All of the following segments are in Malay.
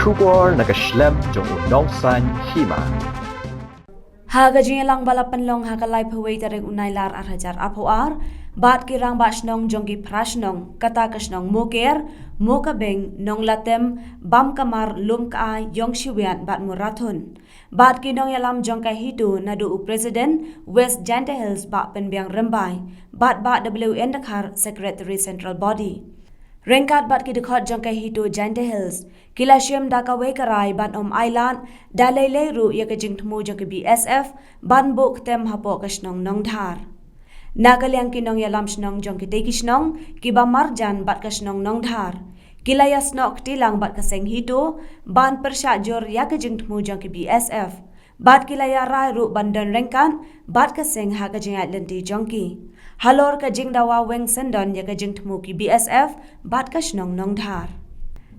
Shubor nakaslem jong nongsan Hima. Haga jingelang balapan long haga lai pawai tarik unai lar arhajar apoar bat kirang ba Shnong jongki prashnong kata ka Shnong moker moka beng nong latem bam kamar lum ka yong shiwian bat murathun bat kinong yalam jongka Hito nadu u president West Jante Hills ba penbiang rembai bat WN Dakhar secretary central body Rengkat bat ki dekhot jongka Hito Jante Hills kila shem daka wekarai ban island dalai ru ya ke jingtmu jongki BSF ban bo Ktem hapo ka Shnong Nongdhar Nakalyang kinong yalam Shnong jongki teki Shnong kiba marjan bat ka Shnong Nongdhar kila ya snok tilang bat ka seng Hito ban persya jor ya ke jingtmu jongki BSF bat kila ya rai ru bandan rengkan bat ka seng ha ka jingat lenti jongki halor ka jingdawa weng sendon ya ka jingtmu ki BSF bat ka Shnong Nongdhar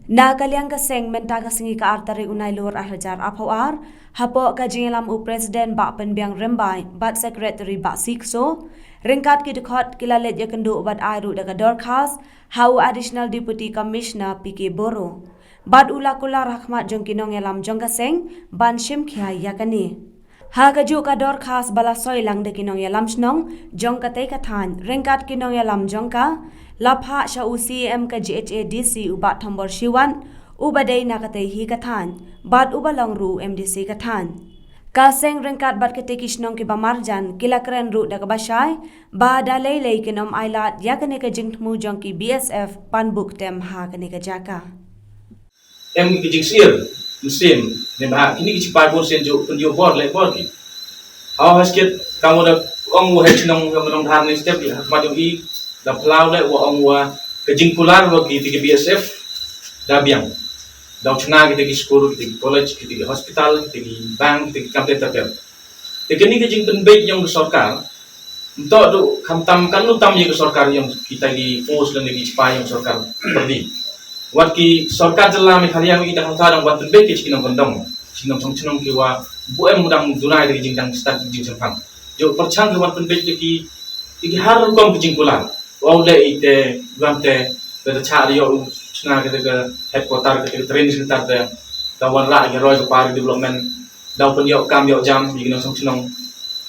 Nakalyang ka seng menta ka singi ka artari unai lor arhajar apawar hapo ka jingelam u president ba penbiang rembai bat secretary ba sikso ringkat ki dekhot kila let ya kendu bat airu daga Dorkhas hau additional deputy commissioner PK Boro bat ula kula rahmat jong kinong yalam jong ka seng ban shim khia yakani ha ka ju ka Dorkhas bala soilang de kinong yalam Shnong jong ka te ka than ringkat kinong yalam jong ka lapha sha UCM ka GHADC ubat thambor shiwan ubadai na ka te hi ka than bat ubalong ru MDC ka than Kaseng rengkat bat kete Shnong ki bamarjan kila keren ru da kabashay ba dalay lay kinom ailat ya kane ka jingtmu jong ki BSF panbuk tem ha kane ka jaka em ki jingsir musim ne ba kini ki 5% jo penjo bor le bor ki haw hasket kamu da ong wo Shnong Nongdhar ni step ya ma jo i da plau le wo ong wa ke jingkular wo ki BSF da biang daw chna ki tegi school ki tegi college ki tegi hospital ki tegi bank ki tegi kampung terpel tekini ki jing penbait yang sarkar untuk do khamtam kan utam ye sarkar yang kita di force dan di spa yang sarkar perdi wat ki sarkar jela mi khaliang ki dah thadang wat penbait ki kinong kondong sinong ki wa bu em mudang dunai di jing dang start jing sampang jo perchang ki wat penbait ki har kom ki jing kulan wa le ite gamte da cha yo Sna kita headquarter kita training center te dawan la ke roy par development daw pen yo kam yo jam di no song Shnong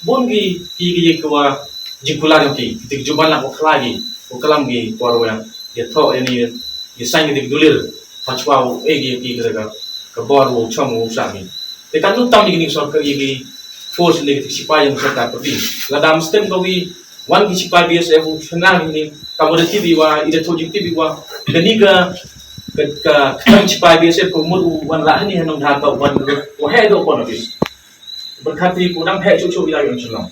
bon ki wa jikular yo ki juban la ko khlagi ko kalam gi por wa ye tho ni ye sang di dulir pachwa ki ka bor wo chom wo sa mi te kan nu tam ni sor ka ye force ni ki sipai yang serta perti la dam stem ko wi wan ki sipai BSF chana ni kamoditi biwa ida tojiti biwa kaniga ka Ktem sipai BSF ko mud wan la ni hanong dha ka wan ko he do ko nabi berkhati ko dam he chu ila yon Shnong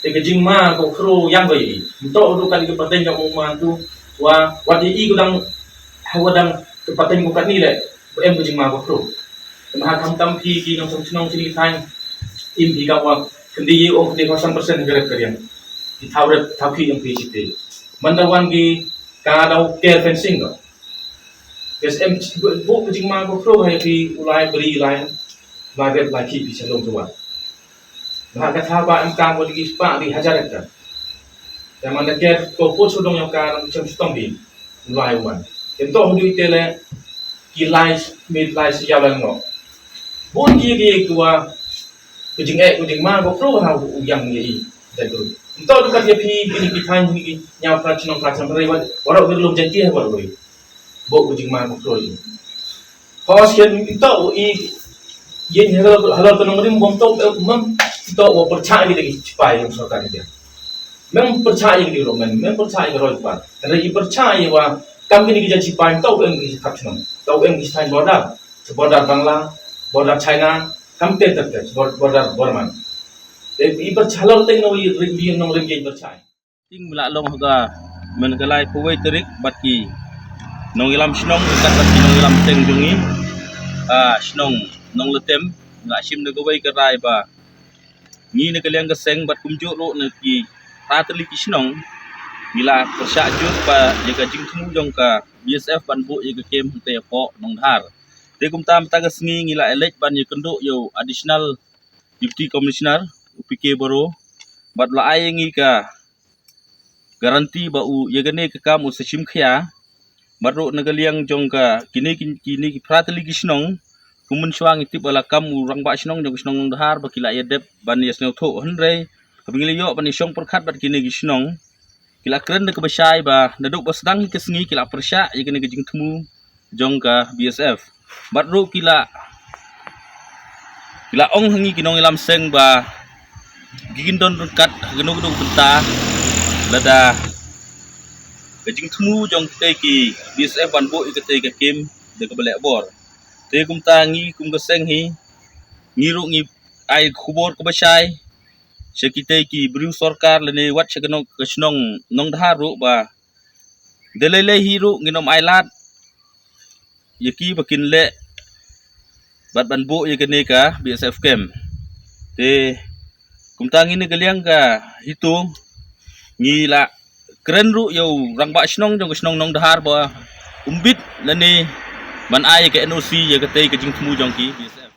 te ke jingma ko khro yang bai to do kan ke paten yang ma tu wa wadi I ko dang hawadang ke paten ko kan ni le ko em ko jingma ko khro ma kam tam ki no Shnong sini than im bi ka wa kendi o ke 100% gerak karian di thawret thaphi yang pi chite mandawan gi ka daw care fencing do yes em bo ke jingma ko khro hai pi ulai beri lai market la ki pi chalong tuwa ba ka tha ba em kang ko di spa di hajar ekta ya man care ko po sudong yang ka cham stom bi ulai wan ento hudi tele ki lai mid lai si yalang no bon gi kwa ke jingma ko khro ha yang ye i dai Entah tu kan dia pergi tanya ni yang Shnong mereka orang belum jadi apa lagi, bawa kucing mana kontrol ini. Kalau sekian entah ini halal penong ni membantu entah percaya kita cepat yang sarkar dia. Memang percaya kita orang, memang percaya orang cepat. Kerana ia percaya wah kami ni kita cepat tahu yang kita tak Shnong, tahu yang kita border Bangla, border China, kami tetap border Burma. Ibar chalor teng no ring nong ring game bercai. Ting melalong haga mengalai kuwai terik batki nong ilam Shnong kat batki nong ilam teng jungi Shnong nong letem ngak sim ne kuwai kerai ba ni ne kaliang keseng bat kumjuk ro ne ki tateli ki Shnong mila persyak jut ba jaga jing thmu jong ka BSF ban bu jaga kem te po Nongdhar te kum tam ta ga sngi ngila elek ban ye kenduk yo additional deputy commissioner PK Boro bat la ayengi ka garanti ba u yegane ka kam u sechim khya baru negaliang jongka kini prateli Shnong kumun suang itip ala kamu rang ba Shnong jong Shnong Nongdhar bakila yadep ban yasneu tho henre kabingli yo ban syong perkhat bat kini Shnong kila keren de kebasai ba naduk basdang kesngi kila persya ye kini gejing temu jongka BSF baru kila ong hangi kinong ilam seng ba gigin don kat genu benta lada gejing temu jong ki BSF ban bo ikete ke kim de kebelek bor te kum tangi kum keseng hi ngiru ngi ai khubor kebasai sekite ki briu sarkar lene wat segenok ke Shnong Nongdhar ru ba delele hiru nginom ailat yeki bakin le bat ban bo ye kene ka BSF Ktem te kum tangi ne galiang ka Hito ngila keren ru yo rang ba Shnong jong Shnong Nongdhar ba umbit lene ban ai ke NOC ye kete ke jing temu jong ki BSF